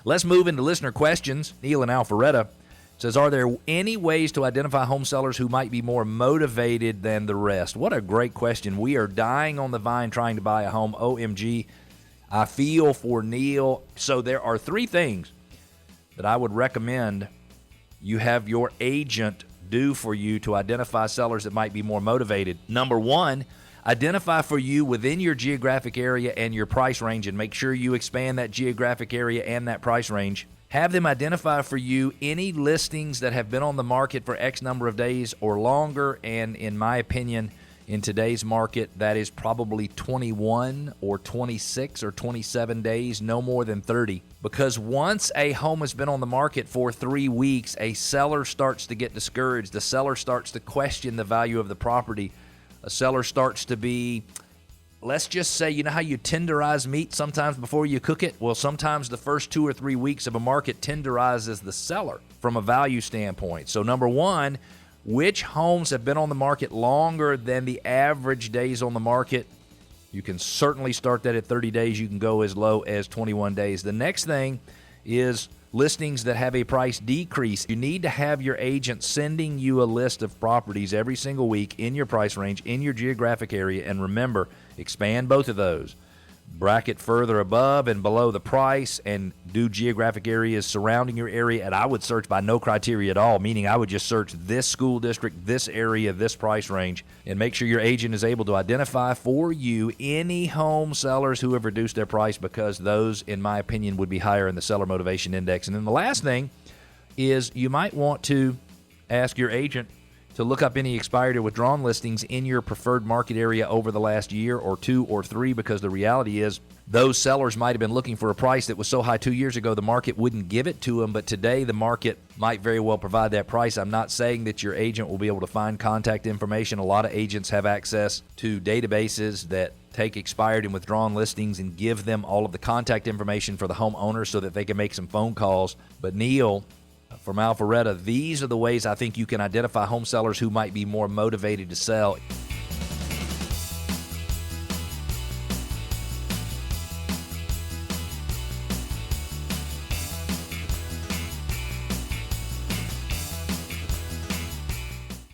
Let's move into listener questions. Neil in Alpharetta says, are there any ways to identify home sellers who might be more motivated than the rest? What a great question. We are dying on the vine trying to buy a home. OMG, I feel for Neil. So there are three things that I would recommend you have your agent do for you to identify sellers that might be more motivated. Number one, identify for you within your geographic area and your price range, and make sure you expand that geographic area and that price range. Have them identify for you any listings that have been on the market for X number of days or longer, and in my opinion, in today's market, that is probably 21 or 26 or 27 days, no more than 30. Because once a home has been on the market for 3 weeks, a seller starts to get discouraged. The seller starts to question the value of the property. A seller starts to be, let's just say, you know how you tenderize meat sometimes before you cook it? Well, sometimes the first 2 or 3 weeks of a market tenderizes the seller from a value standpoint. So number one, which homes have been on the market longer than the average days on the market? You can certainly start that at 30 days. You can go as low as 21 days. The next thing is listings that have a price decrease. You need to have your agent sending you a list of properties every single week in your price range, in your geographic area. And remember, expand both of those. Bracket further above and below the price, and do geographic areas surrounding your area. And I would search by no criteria at all, meaning I would just search this school district, this area, this price range, and make sure your agent is able to identify for you any home sellers who have reduced their price, because those, in my opinion, would be higher in the seller motivation index. And then the last thing is you might want to ask your agent to look up any expired or withdrawn listings in your preferred market area over the last year or 2 or 3, because the reality is those sellers might have been looking for a price that was so high 2 years ago the market wouldn't give it to them, but today the market might very well provide that price. I'm not saying that your agent will be able to find contact information. A lot of agents have access to databases that take expired and withdrawn listings and give them all of the contact information for the homeowner so that they can make some phone calls. But Neil from Alpharetta, these are the ways I think you can identify home sellers who might be more motivated to sell.